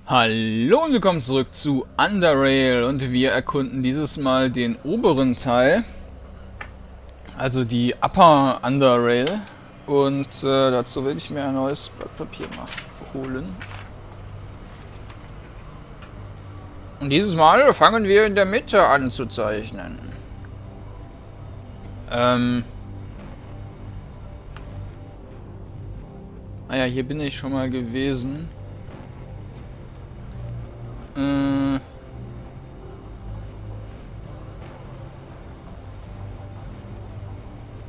Hallo und willkommen zurück zu Underrail und wir erkunden dieses Mal den oberen Teil, also die Upper Underrail, und dazu will ich mir ein neues Blatt Papier holen. Und dieses Mal fangen wir in der Mitte an zu zeichnen. Naja, hier bin ich schon mal gewesen.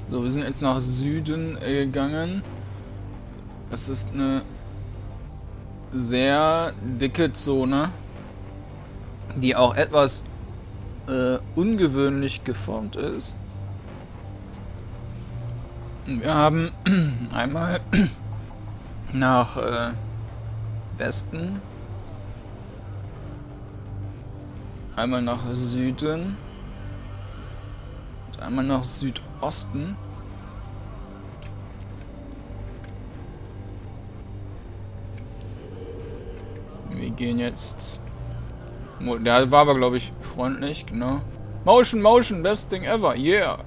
So, wir sind jetzt nach Süden gegangen. Das ist eine sehr dicke Zone, die auch etwas ungewöhnlich geformt ist. Und wir haben einmal nach Westen, einmal nach Süden und einmal nach Südosten. Wir gehen jetzt... Der war aber, glaube ich, freundlich, genau. Motion, best thing ever, yeah!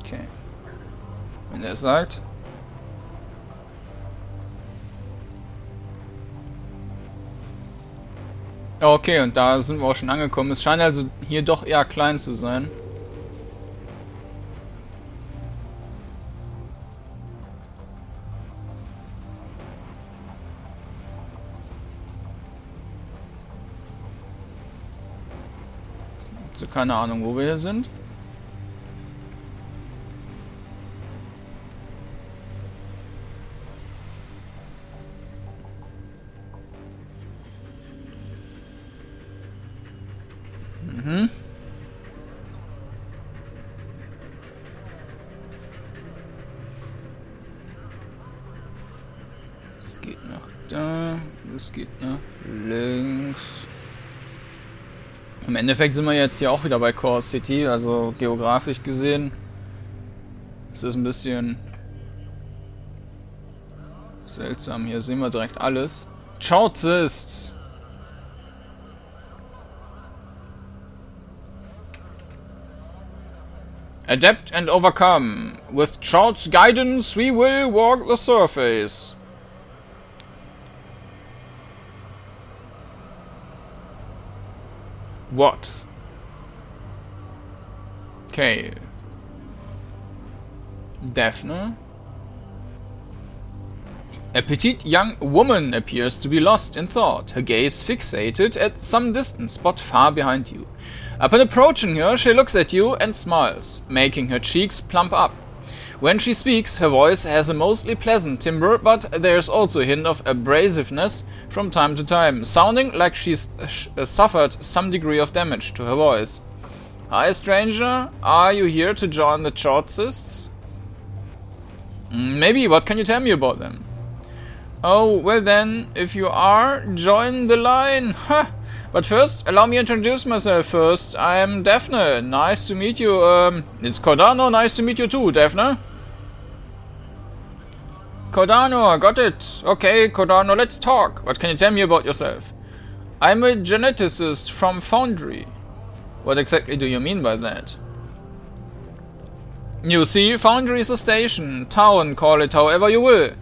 Okay. Wenn er es sagt... Okay, und da sind wir auch schon angekommen. Es scheint also hier doch eher klein zu sein. So, keine Ahnung, wo wir hier sind. Es geht nach da, es geht nach links. Im Endeffekt sind wir jetzt hier auch wieder bei Core City, also geografisch gesehen. Es ist ein bisschen seltsam, hier sehen wir direkt alles. Chartist! Adapt and overcome. With Chart's guidance, we will walk the surface. What? Okay. Daphne. A petite young woman appears to be lost in thought, her gaze fixated at some distance spot far behind you. Upon approaching her, she looks at you and smiles, making her cheeks plump up. When she speaks, her voice has a mostly pleasant timbre, but there's also a hint of abrasiveness from time to time, sounding like she's suffered some degree of damage to her voice. Hi, stranger. Are you here to join the Chartists? Maybe. What can you tell me about them? Oh, well then, if you are, join the line. Ha! But first, allow me to introduce myself first. I'm Daphne. Nice to meet you. It's Kordanor. Nice to meet you too, Daphne. Kordanor, got it. Okay, Kordanor, let's talk. What can you tell me about yourself? I'm a geneticist from Foundry. What exactly do you mean by that? You see, Foundry is a station, town, call it however you will,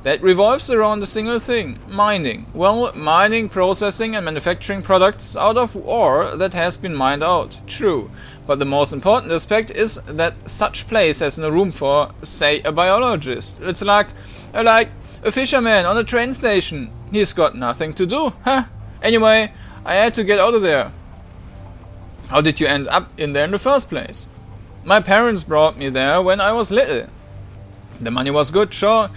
that revolves around a single thing, mining. Well, mining, processing and manufacturing products out of ore that has been mined out. True. But the most important aspect is that such place has no room for, say, a biologist. It's like a fisherman on a train station. He's got nothing to do, huh? Anyway, I had to get out of there. How did you end up in there in the first place? My parents brought me there when I was little. The money was good, sure.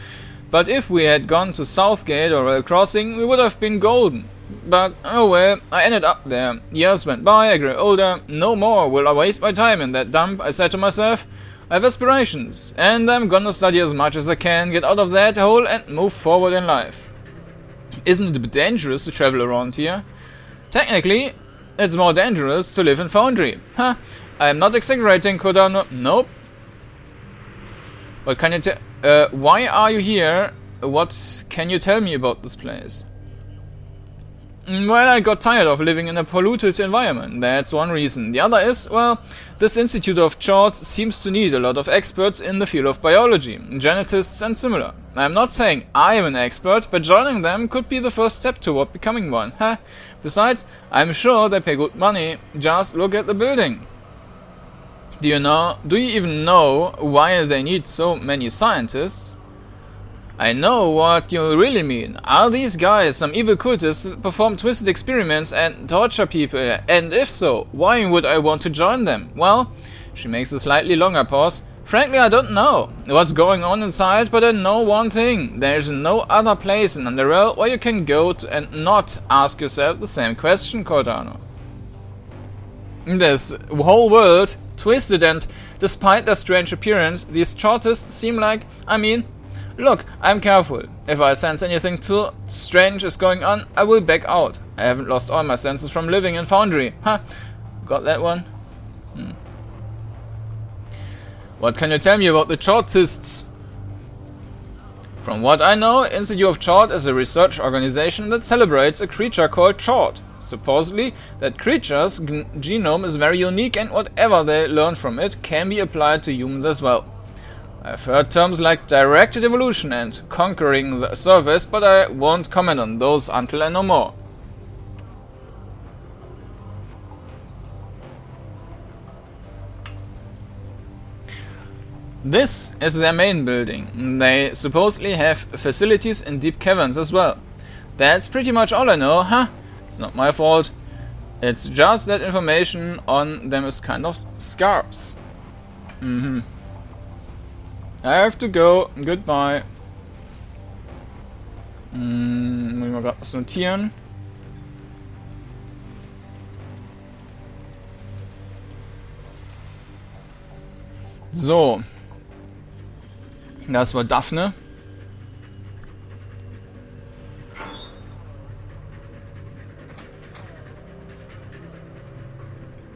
But if we had gone to Southgate or Rail Crossing, we would have been golden. But, oh well, I ended up there. Years went by, I grew older. No more will I waste my time in that dump, I said to myself. I have aspirations, and I'm gonna study as much as I can, get out of that hole and move forward in life. Isn't it a bit dangerous to travel around here? Technically, it's more dangerous to live in Foundry. Huh, I'm not exaggerating, Kordanor. Nope. What can you tell? Why are you here? What can you tell me about this place? Well, I got tired of living in a polluted environment. That's one reason. The other is, well, this Institute of Chort seems to need a lot of experts in the field of biology, genetists and similar. I'm not saying I am an expert, but joining them could be the first step toward becoming one. Huh? Besides, I'm sure they pay good money. Just look at the building. Do you even know why they need so many scientists? I know what you really mean. Are these guys some evil cultists that perform twisted experiments and torture people? And if so, why would I want to join them? Well, she makes a slightly longer pause. Frankly, I don't know what's going on inside, but I know one thing. There's no other place in Underrail where you can go to and not ask yourself the same question, Kordanor. This whole world, twisted, and despite their strange appearance, these Chortists seem like, look, I'm careful. If I sense anything too strange is going on, I will back out. I haven't lost all my senses from living in Foundry. Got that one? What can you tell me about the Chortists? From what I know, Institute of Chort is a research organization that celebrates a creature called Chort. Supposedly, that creature's genome is very unique and whatever they learn from it can be applied to humans as well. I've heard terms like directed evolution and conquering the surface, but I won't comment on those until I know more. This is their main building. They supposedly have facilities in deep caverns as well. That's pretty much all I know, It's not my fault. It's just that information on them is kind of scarce. I have to go. Goodbye. Muss ich mal gerade was notieren. So. Das war Daphne.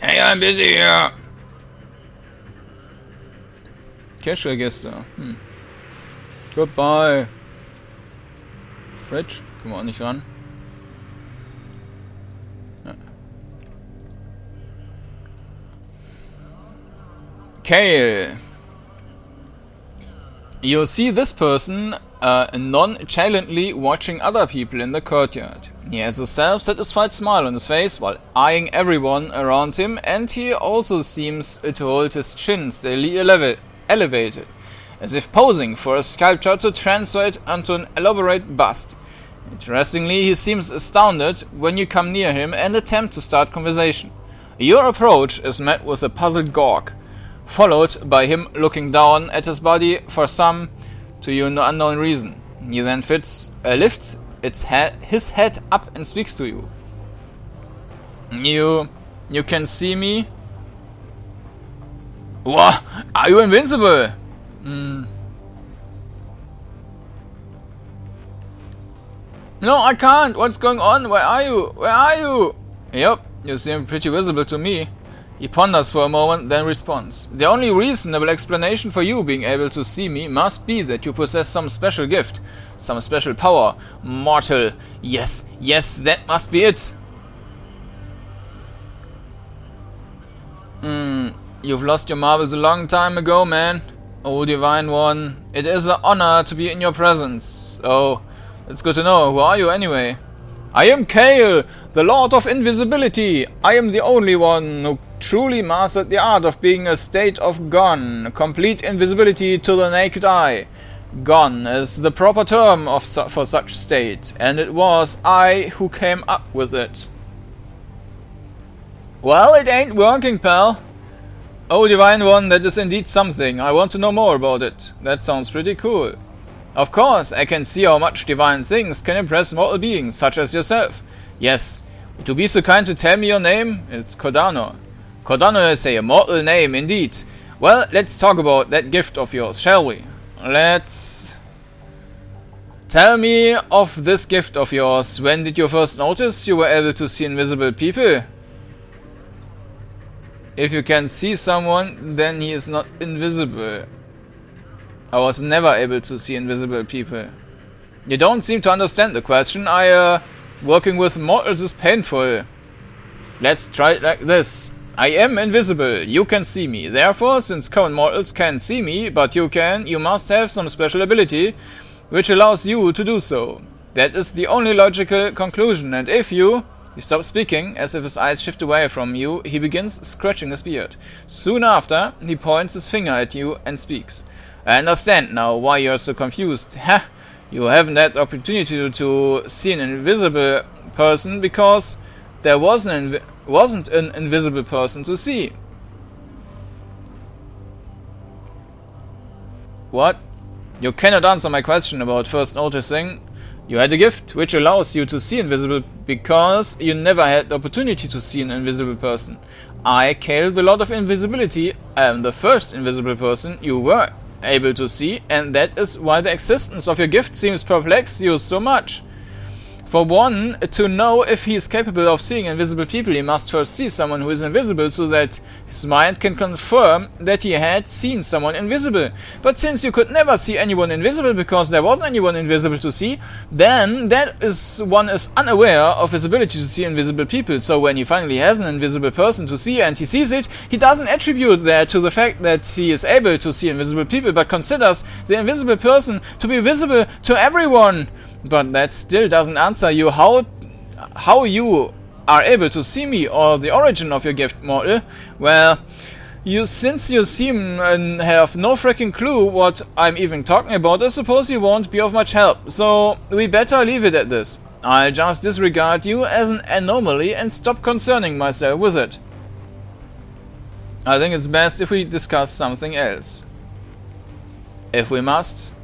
Hey, I'm busy here. Cash Register. Goodbye. Fridge. Können wir auch nicht ran. Ja. Kale. You see this person nonchalantly watching other people in the courtyard. He has a self-satisfied smile on his face while eyeing everyone around him, and he also seems to hold his chin steadily elevated, as if posing for a sculpture to transfer it onto an elaborate bust. Interestingly, he seems astounded when you come near him and attempt to start conversation. Your approach is met with a puzzled gawk, followed by him looking down at his body for some, to you unknown reason. He then lifts his head up and speaks to you. You can see me? What? Are you invincible? No, I can't. What's going on? Where are you? Where are you? Yep, you seem pretty visible to me. He ponders for a moment, then responds. The only reasonable explanation for you being able to see me must be that you possess some special gift, some special power. Mortal. Yes, that must be it. You've lost your marbles a long time ago, man. Oh, Divine One, it is an honor to be in your presence. Oh, it's good to know. Who are you anyway? I am Kale, the Lord of Invisibility. I am the only one who truly mastered the art of being a state of gone, complete invisibility to the naked eye. Gone is the proper term for such state, and it was I who came up with it. Well, it ain't working, pal. Oh, Divine One, that is indeed something. I want to know more about it. That sounds pretty cool. Of course, I can see how much divine things can impress mortal beings, such as yourself. Yes, would you be so kind to tell me your name? It's Kordanor. Kordanor is a immortal name, indeed. Well, let's talk about that gift of yours, shall we? Let's... Tell me of this gift of yours. When did you first notice you were able to see invisible people? If you can see someone, then he is not invisible. I was never able to see invisible people. You don't seem to understand the question. Working with mortals is painful. Let's try it like this. I am invisible. You can see me. Therefore, since common mortals can't see me, but you can, you must have some special ability which allows you to do so. That is the only logical conclusion, and if you... He stops speaking, as if his eyes shift away from you. He begins scratching his beard. Soon after, he points his finger at you and speaks. I understand now why you are so confused. Ha! You haven't had the opportunity to see an invisible person because there wasn't an invisible person to see. What? You cannot answer my question about first noticing. You had a gift which allows you to see invisible because you never had the opportunity to see an invisible person. I carry the lot of invisibility. I am the first invisible person you were able to see, and that is why the existence of your gift seems perplex you so much. For one, to know if he is capable of seeing invisible people, he must first see someone who is invisible so that his mind can confirm that he had seen someone invisible. But since you could never see anyone invisible because there wasn't anyone invisible to see, then one is unaware of his ability to see invisible people. So when he finally has an invisible person to see and he sees it, he doesn't attribute that to the fact that he is able to see invisible people, but considers the invisible person to be visible to everyone. But that still doesn't answer you how you are able to see me or the origin of your gift, mortal. Well, since you seem and have no freaking clue what I'm even talking about, I suppose you won't be of much help. So we better leave it at this. I'll just disregard you as an anomaly and stop concerning myself with it. I think it's best if we discuss something else. If we must.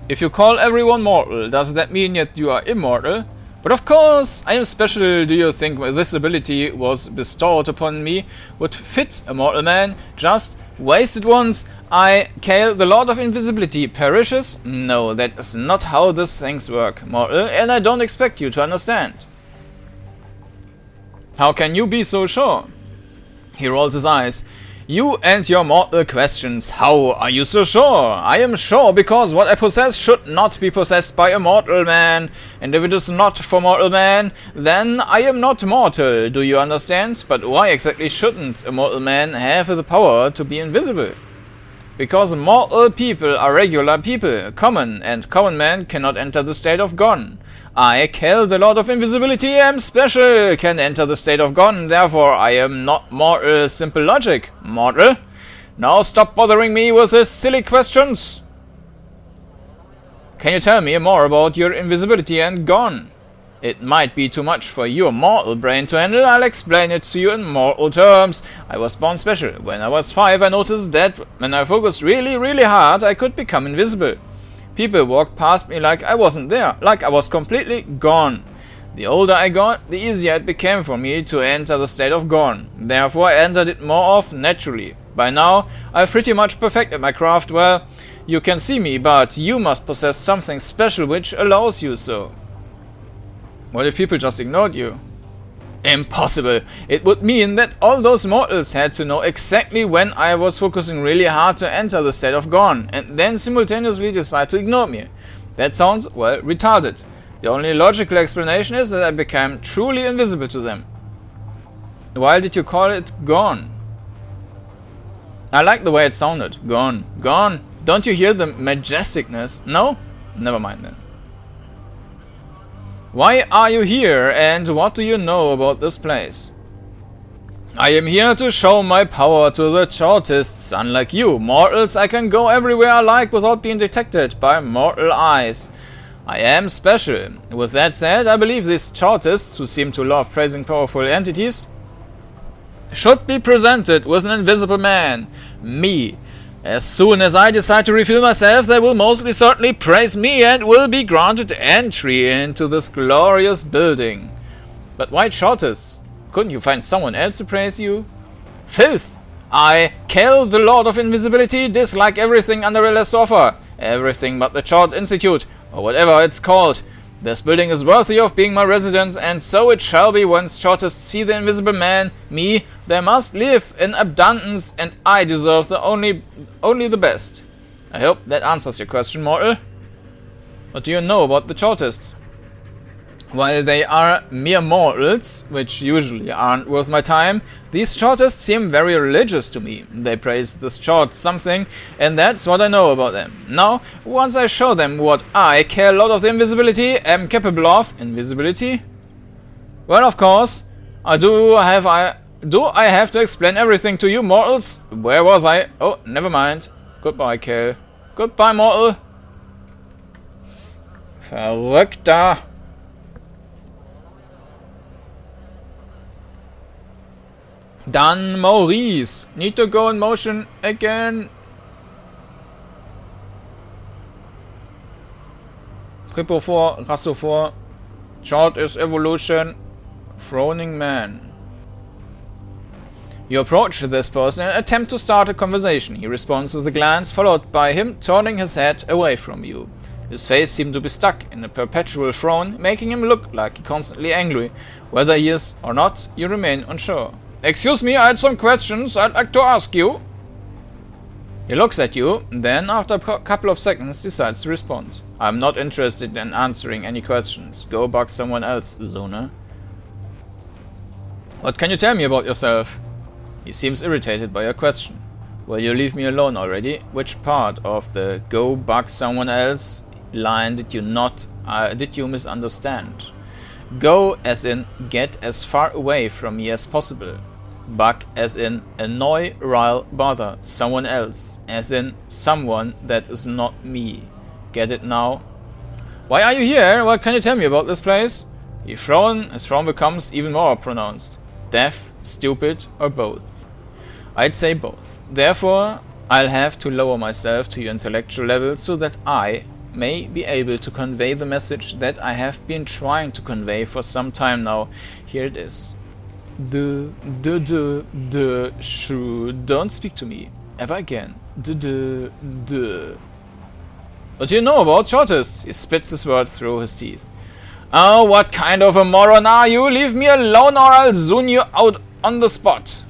If you call everyone mortal, does that mean that you are immortal? But of course, I am special. Do you think this ability was bestowed upon me would fit a mortal man? Just wasted once. I, Kale, the Lord of Invisibility, perishes? No, that is not how these things work, mortal, and I don't expect you to understand. How can you be so sure? He rolls his eyes. You and your mortal questions. How are you so sure? I am sure because what I possess should not be possessed by a mortal man. And if it is not for mortal man, then I am not mortal. Do you understand? But why exactly shouldn't a mortal man have the power to be invisible? Because mortal people are regular people, common, and common men cannot enter the state of gone. I, Kel, the Lord of Invisibility, am special, can enter the state of gone, therefore I am not mortal. Simple logic, mortal. Now stop bothering me with these silly questions. Can you tell me more about your invisibility and gone? It might be too much for your mortal brain to handle. I'll explain it to you in mortal terms. I was born special. When I was 5, I noticed that when I focused really, really hard, I could become invisible. People walked past me like I wasn't there, like I was completely gone. The older I got, the easier it became for me to enter the state of gone. Therefore, I entered it more often naturally. By now, I've pretty much perfected my craft. Well, you can see me, but you must possess something special which allows you so. What if people just ignored you? Impossible. It would mean that all those mortals had to know exactly when I was focusing really hard to enter the state of gone, and then simultaneously decide to ignore me. That sounds, well, retarded. The only logical explanation is that I became truly invisible to them. Why did you call it gone? I like the way it sounded. Gone. Gone. Don't you hear the majesticness? No? Never mind then. Why are you here, and what do you know about this place? I am here to show my power to the Chartists. Unlike you, mortals, I can go everywhere I like without being detected by mortal eyes. I am special. With that said, I believe these Chartists, who seem to love praising powerful entities, should be presented with an invisible man, me. As soon as I decide to reveal myself, they will most certainly praise me and will be granted entry into this glorious building. But why Chartists? Couldn't you find someone else to praise you? Filth! I, Kel, the Lord of Invisibility, dislike everything Underrail has to offer. Everything but the Chart Institute, or whatever it's called. This building is worthy of being my residence, and so it shall be once Chartists see the invisible man, me. They must live in abundance, and I deserve only the best. I hope that answers your question, mortal. What do you know about the Chartists? While they are mere mortals, which usually aren't worth my time, these shortists seem very religious to me. They praise this short something, and that's what I know about them. Now, once I show them what I care a lot of the invisibility am capable of... Invisibility? Well, of course, do I have to explain everything to you mortals? Where was I? Oh, never mind. Goodbye, Kel. Goodbye, mortal. Verrückter. Dann Maurice. Need to go in motion again. Trippo vor, Rasso vor. Short is evolution. Frowning man. You approach this person and attempt to start a conversation. He responds with a glance, followed by him turning his head away from you. His face seemed to be stuck in a perpetual frown, making him look like he's constantly angry. Whether he is or not, you remain unsure. Excuse me, I had some questions I'd like to ask you. He looks at you, then after a couple of seconds decides to respond. I'm not interested in answering any questions. Go bug someone else, Zoner. What can you tell me about yourself? He seems irritated by your question. Will you leave me alone already? Which part of the go bug someone else line did you misunderstand? Go as in get as far away from me as possible. Bug as in annoy, rile, bother someone else, as in someone that is not me. Get it now? Why are you here? What can you tell me about this place? His frown becomes even more pronounced. Deaf, stupid, or both? I'd say both. Therefore, I'll have to lower myself to your intellectual level so that I may be able to convey the message that I have been trying to convey for some time now. Here it is. Shoo, don't speak to me ever again. What do you know about shortists? He spits his word through his teeth. Oh, what kind of a moron are you? Leave me alone or I'll zoom you out on the spot.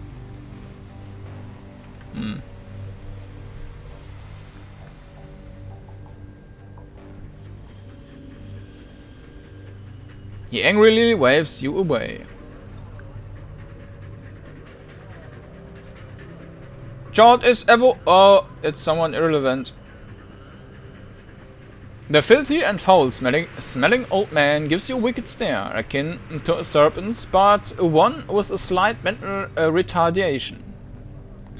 He angrily waves you away. Short is oh, it's someone irrelevant. The filthy and foul-smelling old man gives you a wicked stare, akin to a serpent's, but one with a slight mental retardation.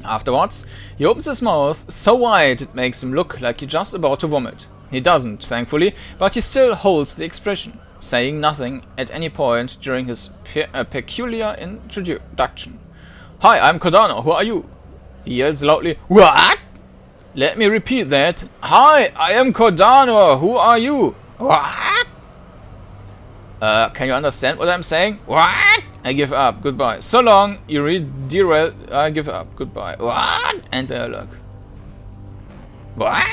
Afterwards, he opens his mouth so wide it makes him look like he's just about to vomit. He doesn't, thankfully, but he still holds the expression, saying nothing at any point during his peculiar introduction. Hi, I'm Kordanor, who are you? He yells loudly, What? Let me repeat that. Hi, I am Kordanor, who are you? What? Can you understand what I'm saying? What? I give up, goodbye. So long, you read derail, I give up, goodbye. What? End dialogue. What?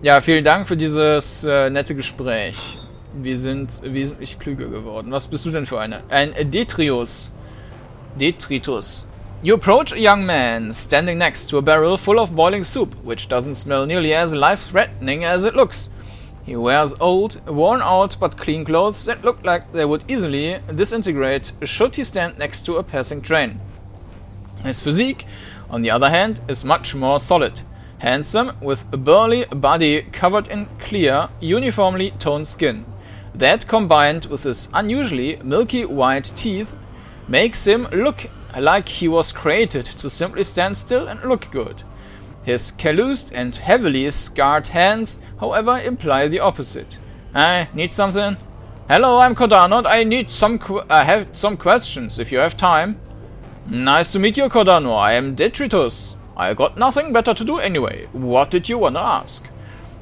Ja, vielen Dank für dieses nette Gespräch. Wir sind wesentlich klüger geworden. Was bist du denn für eine? Ein Detritus. You approach a young man standing next to a barrel full of boiling soup, which doesn't smell nearly as life-threatening as it looks. He wears old, worn-out but clean clothes that look like they would easily disintegrate should he stand next to a passing train. His physique, on the other hand, is much more solid. Handsome, with a burly body covered in clear, uniformly toned skin. That, combined with his unusually milky white teeth, makes him look like he was created to simply stand still and look good. His calloused and heavily scarred hands, however, imply the opposite. Need something? Hello, I'm Kordanor. I have some questions, if you have time. Nice to meet you, Kordanor. I am Detritus. I got nothing better to do anyway. What did you want to ask?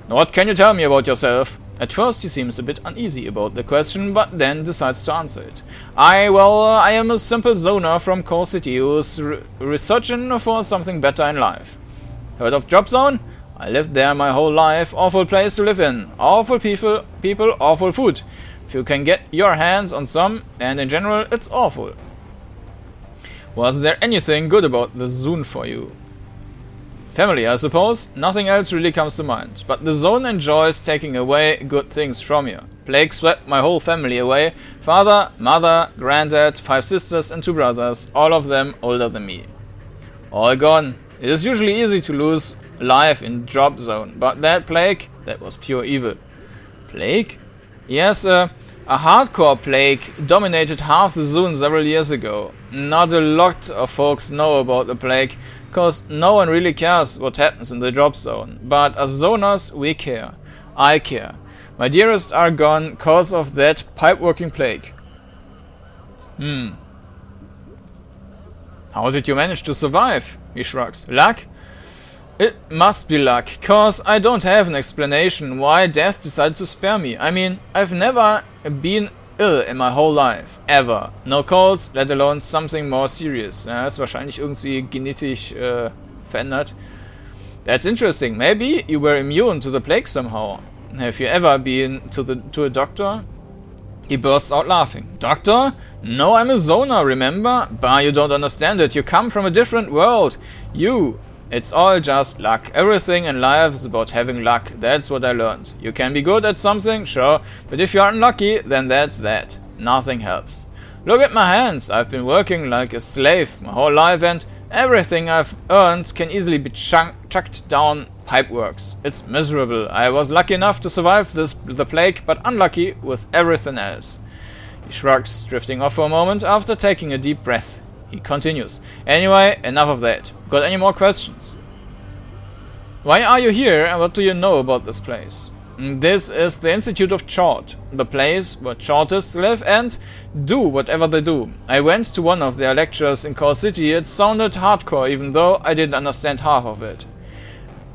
What can you tell me about yourself? At first he seems a bit uneasy about the question, but then decides to answer it. I am a simple zoner from Core City who's researching for something better in life. Heard of Drop Zone? I lived there my whole life. Awful place to live in. Awful people, awful food. If you can get your hands on some, and in general, it's awful. Was there anything good about the zone for you? Family, I suppose. Nothing else really comes to mind. But the zone enjoys taking away good things from you. Plague swept my whole family away. Father, mother, granddad, 5 sisters and 2 brothers, all of them older than me. All gone. It is usually easy to lose life in drop zone, but that plague, that was pure evil. Plague? Yes, a hardcore plague dominated half the zone several years ago. Not a lot of folks know about the plague, cause no one really cares what happens in the drop zone. But as zoners, we care. I care. My dearest are gone cause of that pipe-working plague. How did you manage to survive? He shrugs. Luck? It must be luck, cause I don't have an explanation why death decided to spare me. I mean, I've never been ill in my whole life. Ever. No colds, let alone something more serious. Ist wahrscheinlich irgendwie genetisch verändert. That's interesting. Maybe you were immune to the plague somehow. Have you ever been to a doctor? He bursts out laughing. Doctor? No, I'm a zoner, remember? Bah, you don't understand it. You come from a different world. It's all just luck. Everything in life is about having luck. That's what I learned. You can be good at something, sure, but if you are unlucky, then that's that. Nothing helps. Look at my hands. I've been working like a slave my whole life, and everything I've earned can easily be chucked down pipeworks. It's miserable. I was lucky enough to survive the plague, but unlucky with everything else. He shrugs, drifting off for a moment after taking a deep breath. He continues. Anyway, enough of that. Got any more questions? Why are you here and what do you know about this place? This is the Institute of Chart, the place where Chartists live and do whatever they do. I went to one of their lectures in Core City. It sounded hardcore even though I didn't understand half of it.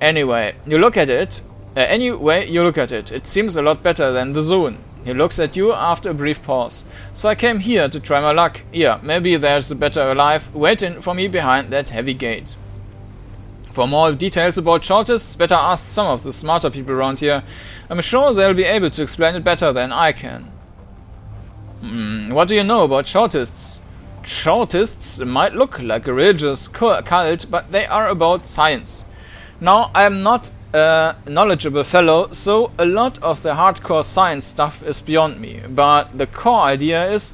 Anyway, you look at it. It seems a lot better than the zone. He looks at you after a brief pause. So I came here to try my luck. Yeah, maybe there's a better life waiting for me behind that heavy gate. For more details about Chartists, better ask some of the smarter people around here. I'm sure they'll be able to explain it better than I can. What do you know about Chartists? Chartists might look like a religious cult, but they are about science. Now, I'm not a knowledgeable fellow, so a lot of the hardcore science stuff is beyond me. But the core idea is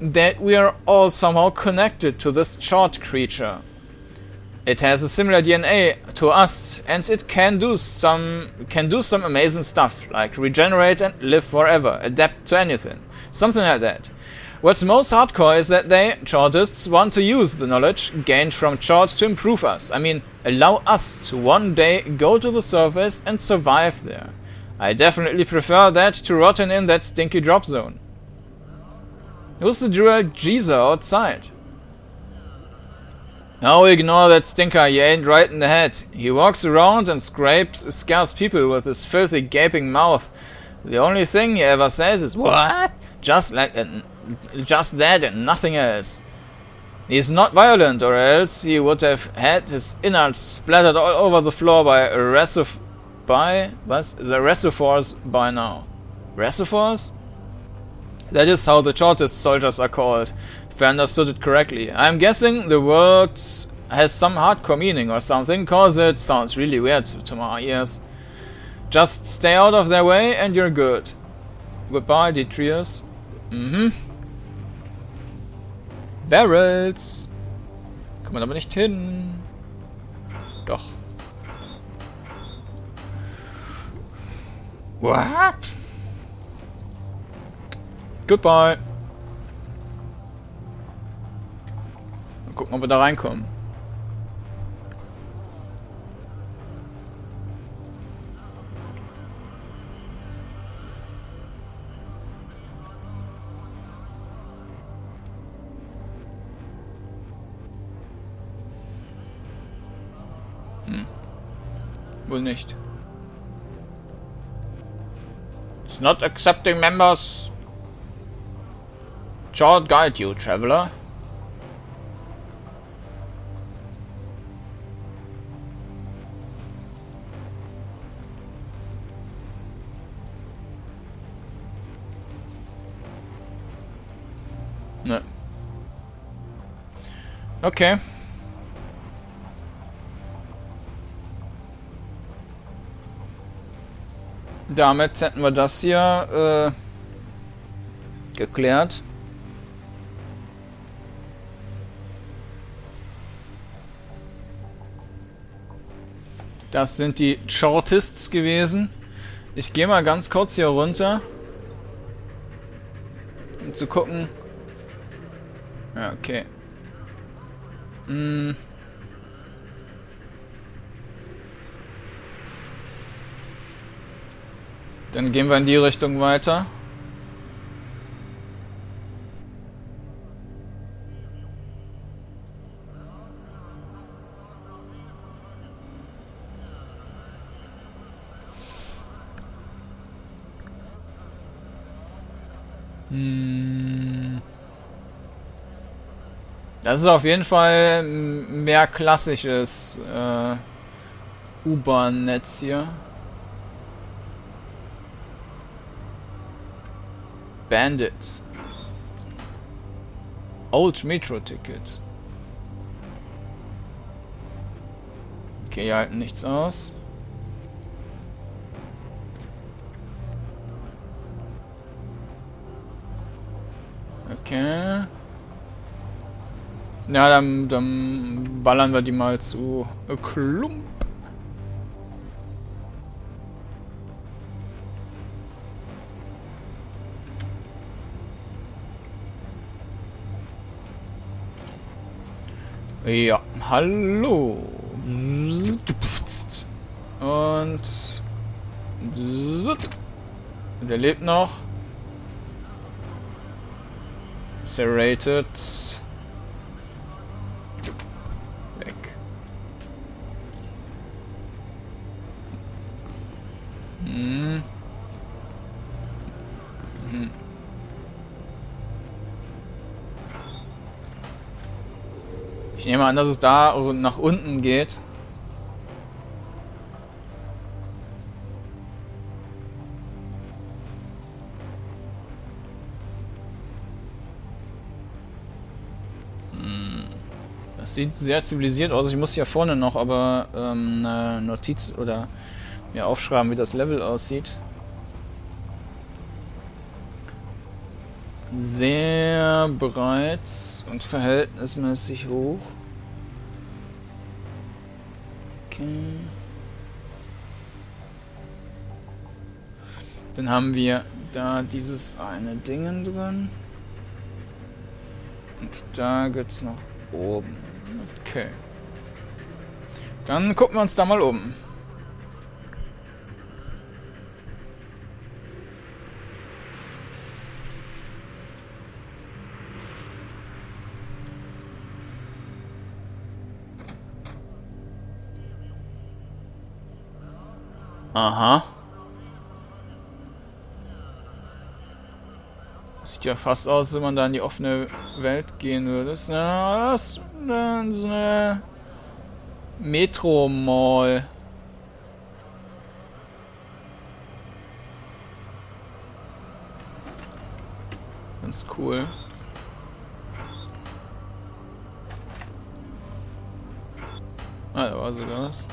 that we are all somehow connected to this chart creature. It has a similar DNA to us, and it can do some amazing stuff, like regenerate and live forever, adapt to anything, something like that. What's most hardcore is that they, Chartists, want to use the knowledge gained from charts to improve us. I mean, allow us to one day go to the surface and survive there. I definitely prefer that to rotting in that stinky drop zone. Who's the Druid Geezer outside? Now ignore that stinker, he ain't right in the head. He walks around and scares people with his filthy gaping mouth. The only thing he ever says is, "What?" Just that and nothing else. He's not violent, or else he would have had his innards splattered all over the floor by the reservoirs by now. Reservoirs? That is how the Chartist soldiers are called, if I understood it correctly. I'm guessing the word has some hardcore meaning or something, cause it sounds really weird to my ears. Just stay out of their way and you're good. Goodbye, Detrius. Barrels. Kann man aber nicht hin. Doch. What? Goodbye. Mal gucken, ob wir da reinkommen. Wohl nicht. It's not accepting members. Chart guide you, traveler. Ne. Okay. damit hätten wir das hier geklärt. Das sind die Shortists gewesen. Ich gehe mal ganz kurz hier runter, um zu gucken. Ja, okay. Dann gehen wir in die Richtung weiter. Das ist auf jeden Fall mehr klassisches U-Bahn-Netz hier. Bandits. Old Metro Ticket. Okay, die halten nichts aus. Okay. Ja, dann ballern wir die mal zu Klump. Ja, hallo. Und der lebt noch. Serrated. Weg. Ich nehme an, dass es da nach unten geht. Das sieht sehr zivilisiert aus. Ich muss hier vorne noch aber eine Notiz oder mir aufschreiben, wie das Level aussieht. Sehr breit und verhältnismäßig hoch. Okay. Dann haben wir da dieses eine Ding drin. Und da geht's nach oben. Okay. Dann gucken wir uns da mal um. Aha. Sieht ja fast aus, als wenn man da in die offene Welt gehen würde. Das ist eine Metro-Mall. Ganz cool. Ah, da war sogar was.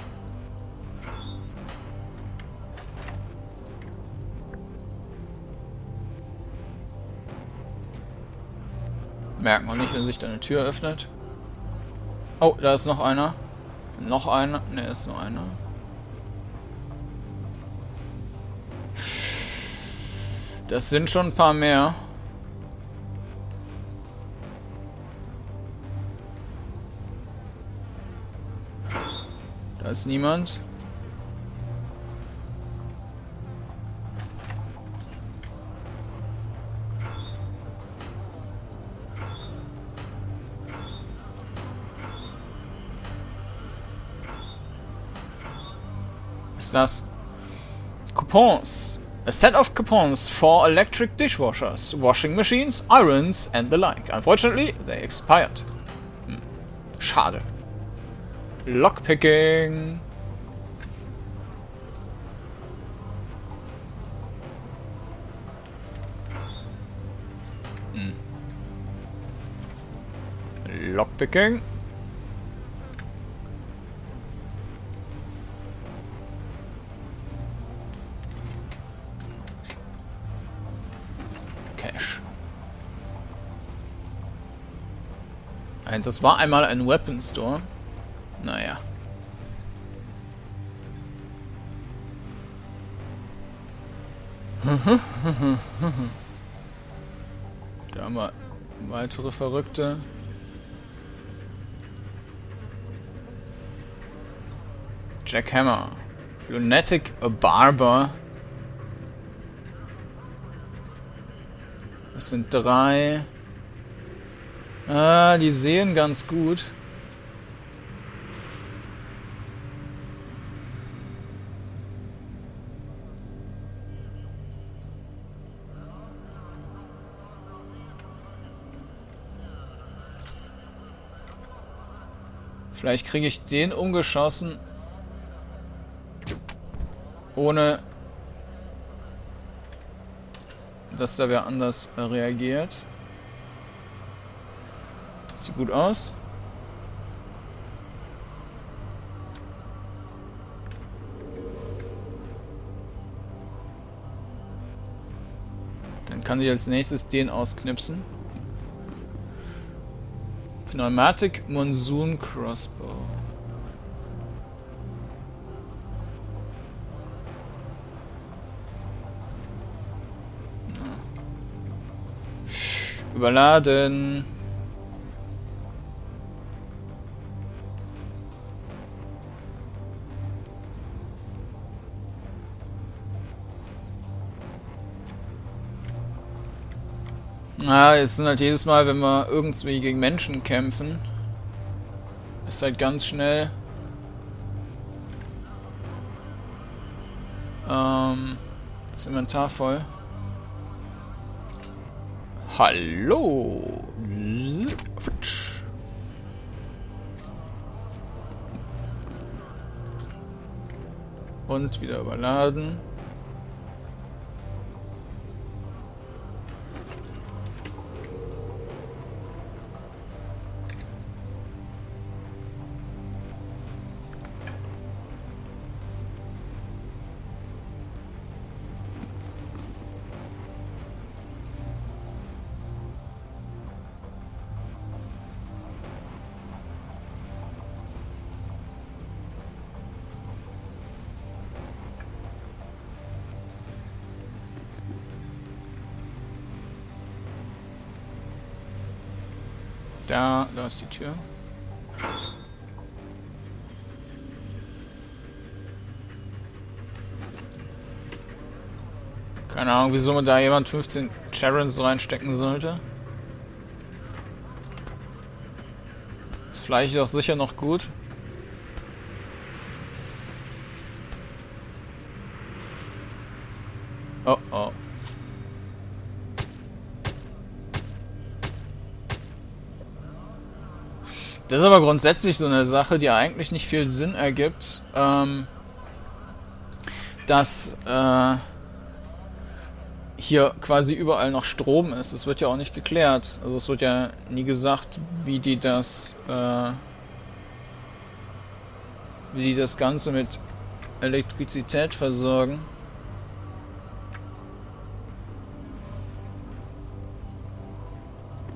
Merkt man nicht, wenn sich da eine Tür öffnet. Oh, da ist noch einer. Noch einer. Ne, ist nur einer. Das sind schon ein paar mehr. Da ist niemand. Was ist das? Coupons. A set of coupons for electric dishwashers, washing machines, irons and the like. Unfortunately, they expired. Schade. Lockpicking. Lockpicking. Das war einmal ein Weapon Store. Naja. Da haben wir weitere Verrückte. Jackhammer. Lunatic Barber. Das sind 3. Ah, die sehen ganz gut. Vielleicht kriege ich den umgeschossen, ohne dass da wer anders reagiert. Das sieht gut aus. Dann kann ich als nächstes den ausknipsen. Pneumatic Monsoon Crossbow. Überladen. Ja, es sind halt jedes Mal, wenn wir irgendwie gegen Menschen kämpfen, ist halt ganz schnell das Inventar voll. Hallo! Und wieder überladen. Da ist die Tür. Keine Ahnung, wieso man da jemand 15 Charons reinstecken sollte. Das Fleisch ist auch sicher noch gut. Oh oh. Das ist aber grundsätzlich so eine Sache, die eigentlich nicht viel Sinn ergibt, dass hier quasi überall noch Strom ist. Es wird ja auch nicht geklärt. Also es wird ja nie gesagt, wie die das Ganze mit Elektrizität versorgen.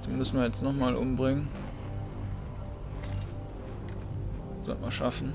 Den müssen wir jetzt nochmal umbringen. Sollte man schaffen.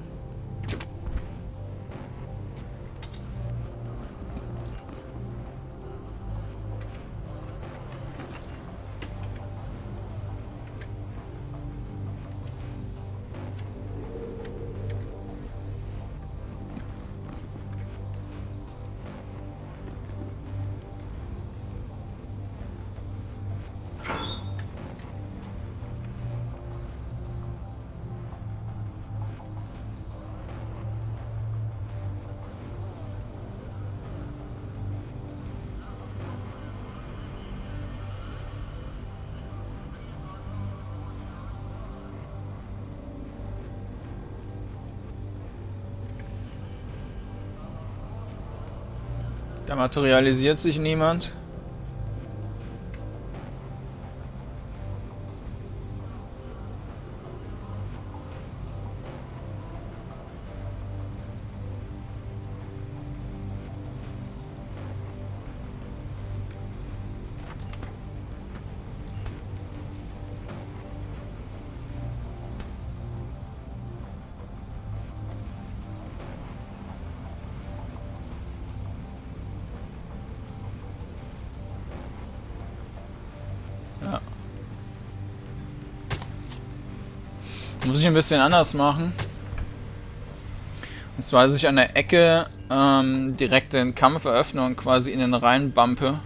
Da materialisiert sich niemand. Muss ich ein bisschen anders machen. Und zwar, dass ich an der Ecke direkt den Kampf eröffne und quasi in den rein bumpe.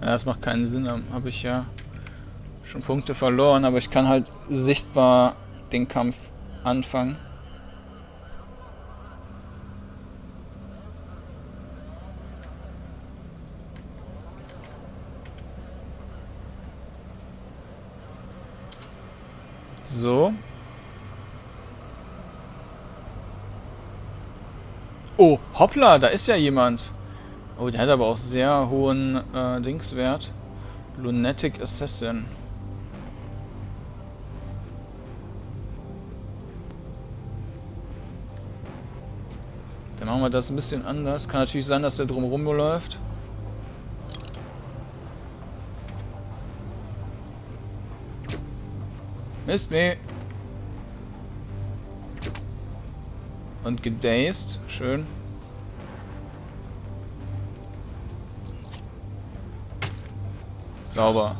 Ja, das macht keinen Sinn, dann habe ich ja schon Punkte verloren, aber ich kann halt sichtbar den Kampf anfangen. So. Oh, hoppla, da ist ja jemand. Oh, der hat aber auch sehr hohen Dingswert. Lunatic Assassin. Dann machen wir das ein bisschen anders. Kann natürlich sein, dass der drumherum läuft. Mist me. Und gedazed. Schön. Sauber.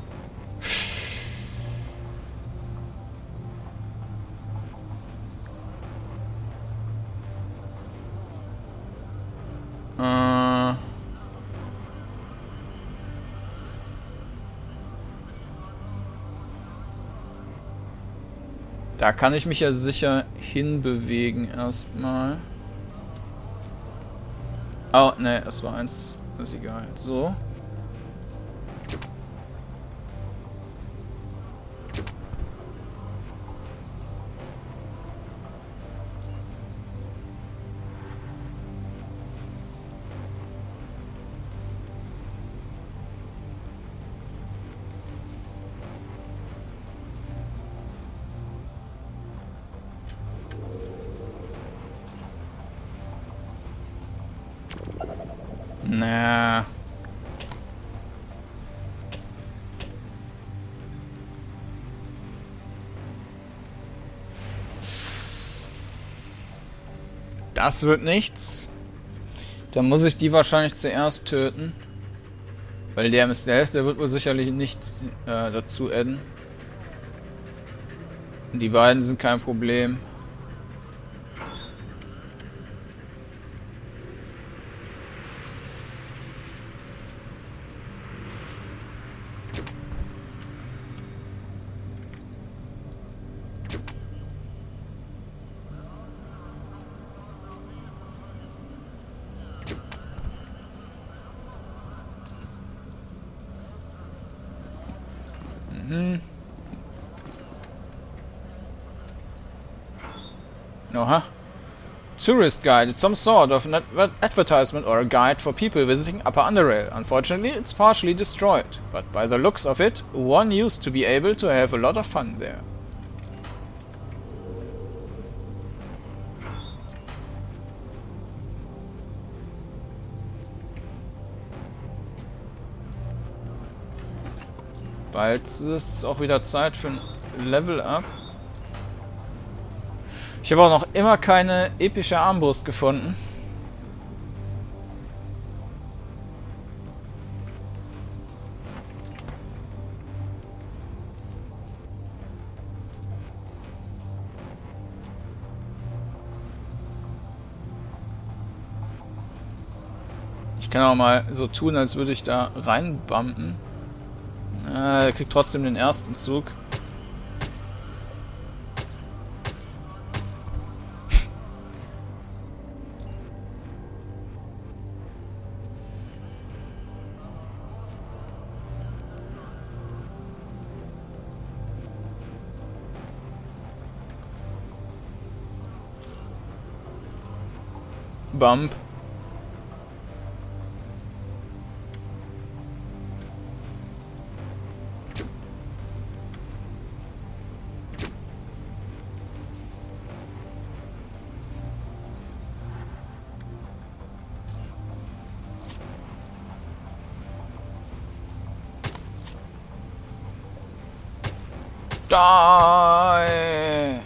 Da kann ich mich ja sicher hinbewegen erstmal. Oh, ne, das war eins. Ist egal. So. Na. Das wird nichts. Dann muss ich die wahrscheinlich zuerst töten. Weil der ist der wird wohl sicherlich nicht dazu adden. Die beiden sind kein Problem. Aha. Tourist guide. It's some sort of an advertisement or a guide for people visiting Upper Underrail. Unfortunately, it's partially destroyed. But by the looks of it, one used to be able to have a lot of fun there. Bald ist es auch wieder Zeit für ein Level-Up. Ich habe auch noch immer keine epische Armbrust gefunden. Ich kann auch mal so tun, als würde ich da reinbumpen. Er kriegt trotzdem den ersten Zug. Bump. Die!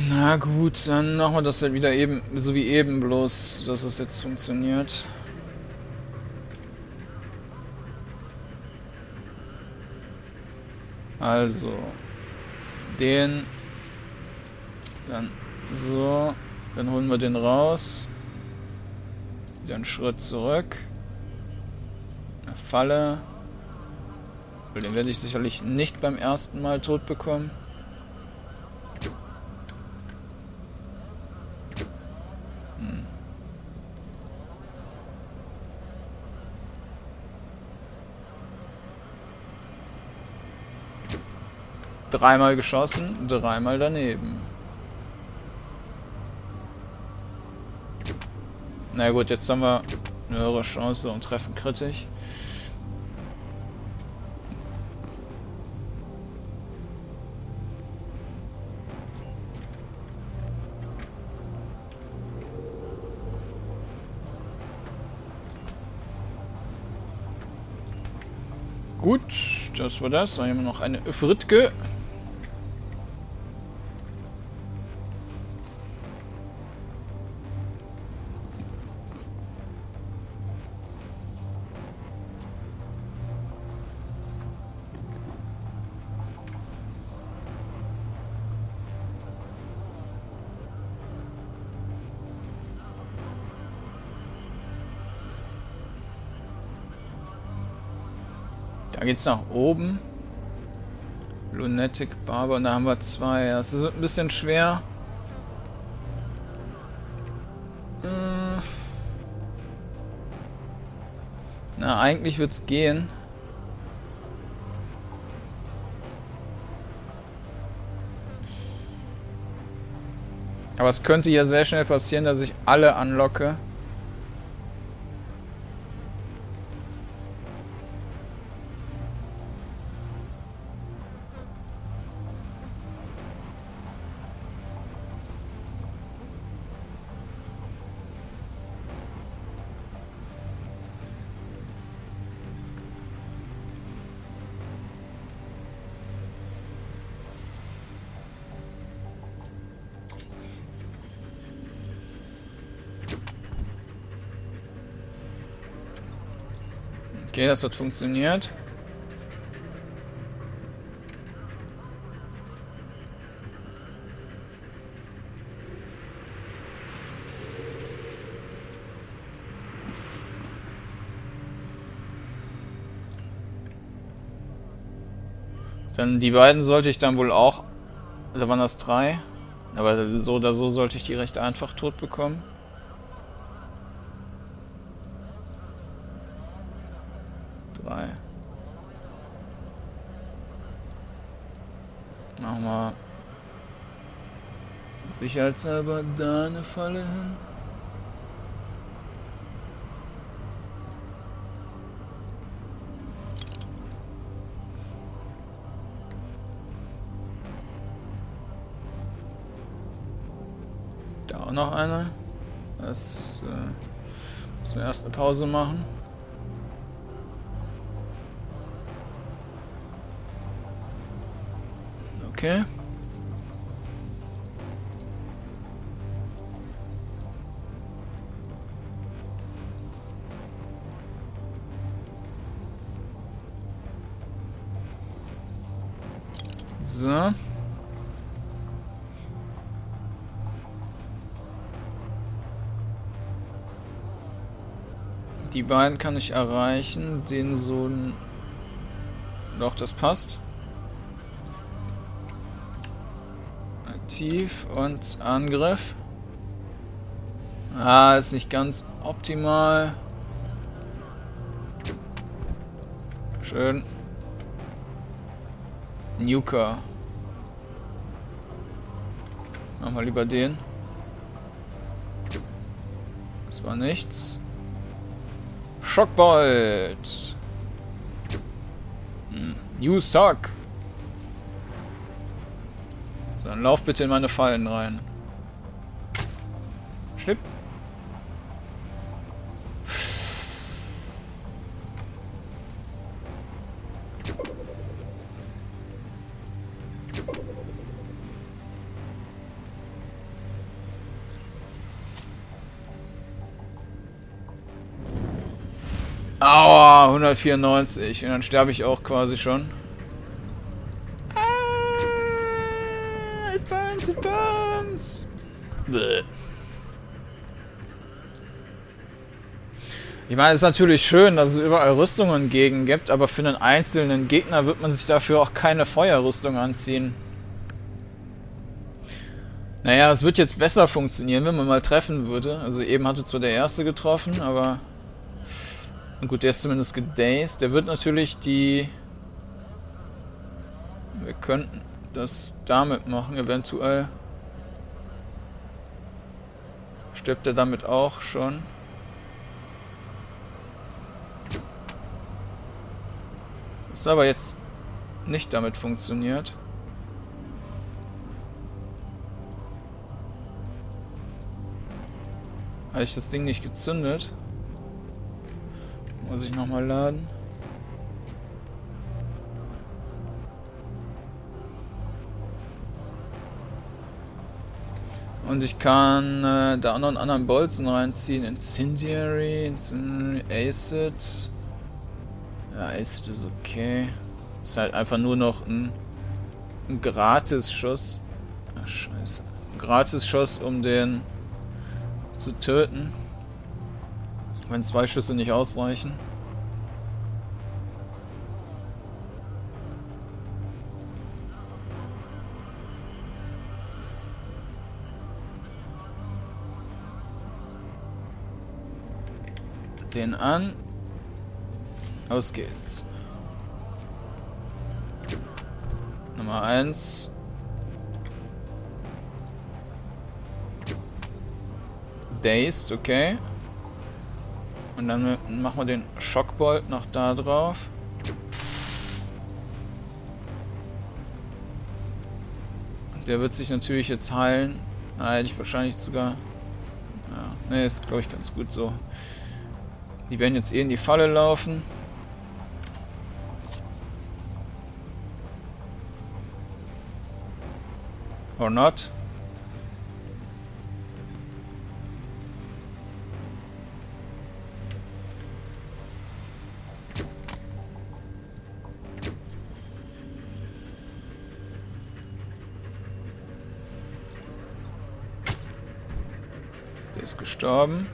Na gut, dann machen wir das halt wieder eben, so wie eben, bloß, dass es jetzt funktioniert. Also, den, dann so, dann holen wir den raus. Wieder einen Schritt zurück. Eine Falle. Den werde ich sicherlich nicht beim ersten Mal tot bekommen. Dreimal geschossen, dreimal daneben. Na gut, jetzt haben wir eine höhere Chance und treffen kritisch. Gut, das war das. Dann haben wir noch eine Fritke. Da geht's nach oben. Lunatic Barber, und da haben wir zwei. Das ist ein bisschen schwer. Na, eigentlich wird's gehen. Aber es könnte ja sehr schnell passieren, dass ich alle anlocke. Okay, das hat funktioniert. Dann die beiden sollte ich dann wohl auch. Oder waren das drei? Aber so oder so sollte ich die recht einfach tot bekommen. Machen wir sicherheitshalber da eine Falle hin. Da auch noch eine. Das müssen wir erst eine Pause machen. Okay. So. Die beiden kann ich erreichen. Den so ein... Doch, das passt. Aktiv und Angriff. Ah, ist nicht ganz optimal. Schön. Nuker. Machen wir lieber den. Das war nichts. Schockbolt. You suck. So, dann lauf bitte in meine Fallen rein. Schlipp. Aua, 194. Und dann sterbe ich auch quasi schon. It burns, it burns. Bäh. Ich meine, es ist natürlich schön, dass es überall Rüstungen gegen gibt, aber für einen einzelnen Gegner wird man sich dafür auch keine Feuerrüstung anziehen. Naja, es wird jetzt besser funktionieren, wenn man mal treffen würde. Also eben hatte zwar der erste getroffen, aber... gut, der ist zumindest gedazed. Der wird natürlich die... Wir könnten das damit machen, eventuell. Stirbt er damit auch schon? Das aber jetzt nicht damit funktioniert. Habe ich das Ding nicht gezündet? Muss ich nochmal laden? Und ich kann da auch noch einen anderen Bolzen reinziehen. Incendiary, Acid. Ja, Acid ist okay. Ist halt einfach nur noch ein Gratis-Schuss. Ach, scheiße. Ein Gratis-Schuss, um den zu töten. Wenn 2 Schüsse nicht ausreichen. Den an. Aus geht's. Nummer 1. Dazed, okay. Und dann machen wir den Schockbolt noch da drauf. Der wird sich natürlich jetzt heilen. Da hätte ich wahrscheinlich sogar... Ja, ne, ist glaube ich ganz gut so. Die werden jetzt eh in die Falle laufen. Or not. Der ist gestorben.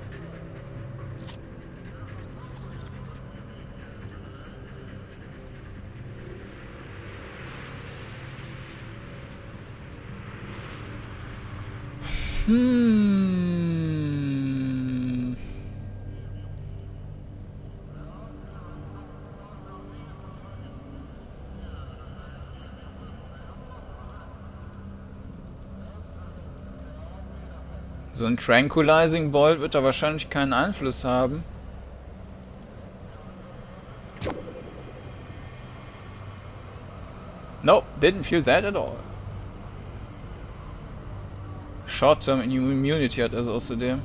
So ein Tranquilizing Bolt wird da wahrscheinlich keinen Einfluss haben. Nope, didn't feel that at all. Short-Term Immunity hat also außerdem.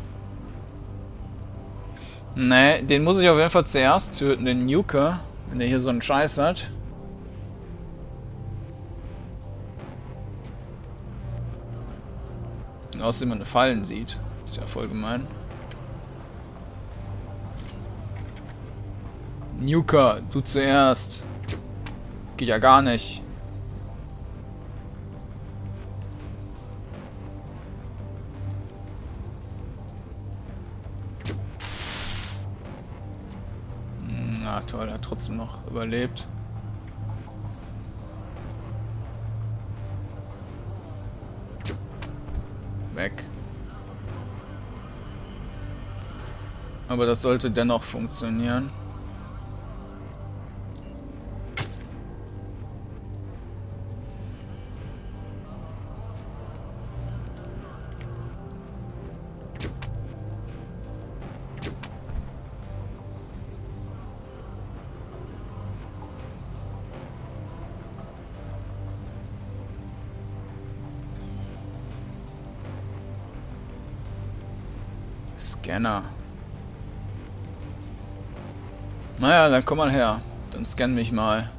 Ne, den muss ich auf jeden Fall zuerst töten, den Nuker, wenn der hier so einen Scheiß hat. Und außerdem man Fallen sieht. Ist ja voll gemein. Nuker, du zuerst. Geht ja gar nicht. Na toll, er hat trotzdem noch überlebt. Weg. Aber das sollte dennoch funktionieren. Scanner. Naja, dann komm mal her. Dann scan mich mal.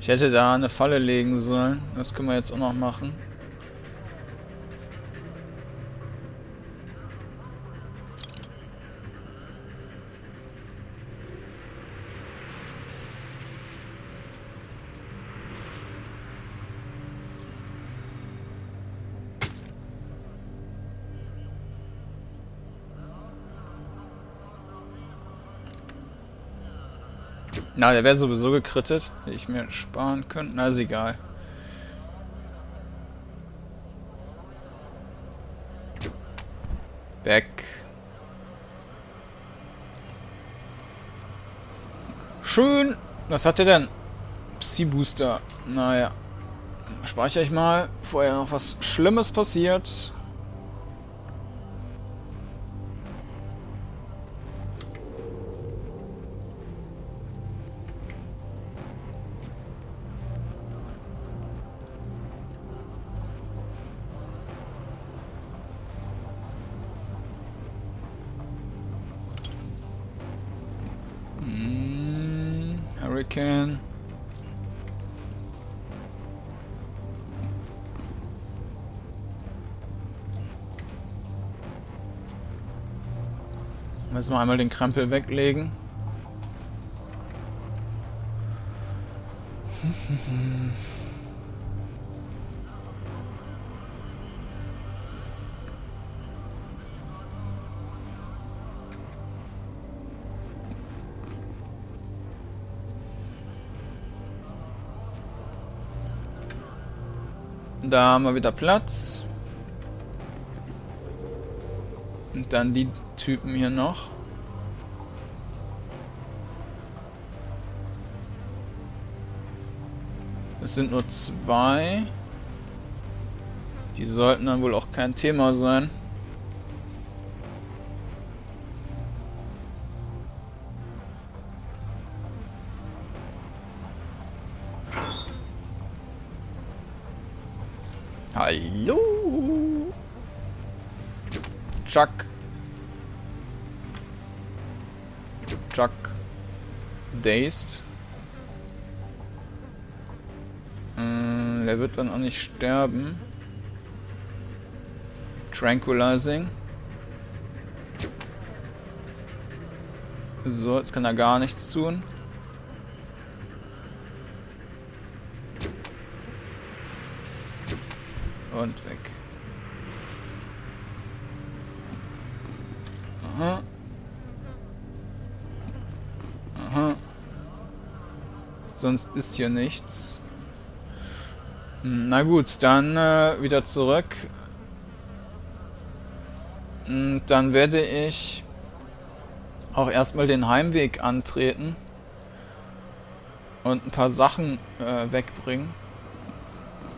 Ich hätte da eine Falle legen sollen. Das können wir jetzt auch noch machen. Na, der wäre sowieso gekrittet. Hätte ich mir sparen können. Na, ist egal. Weg. Schön. Was hat der denn? Psi-Booster. Naja. Speichere ich mal, bevor ja noch was Schlimmes passiert. Hurricane. Müssen wir einmal den Krempel weglegen. Da haben wir wieder Platz. Und dann die Typen hier noch. Es sind nur 2. Die sollten dann wohl auch kein Thema sein. Hallo. Chuck. Chuck. Dazed. Der wird dann auch nicht sterben. Tranquilizing. So, jetzt kann er gar nichts tun. Und weg. Aha. Aha. Sonst ist hier nichts. Na gut, dann wieder zurück. Und dann werde ich auch erstmal den Heimweg antreten. Und ein paar Sachen wegbringen.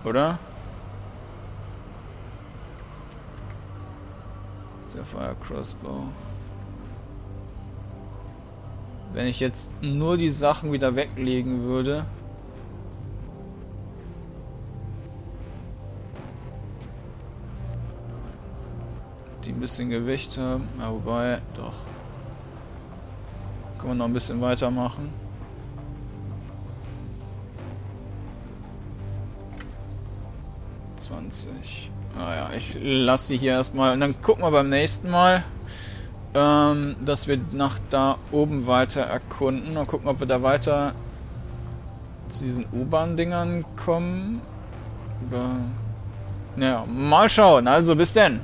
Oder? Fire Crossbow. Wenn ich jetzt nur die Sachen wieder weglegen würde. Die ein bisschen Gewicht haben. Ja, wobei, doch. Können wir noch ein bisschen weitermachen. Naja, ich lasse die hier erstmal. Und dann gucken wir beim nächsten Mal, dass wir nach da oben weiter erkunden. Und gucken, ob wir da weiter zu diesen U-Bahn-Dingern kommen. Ja, mal schauen. Also, bis denn.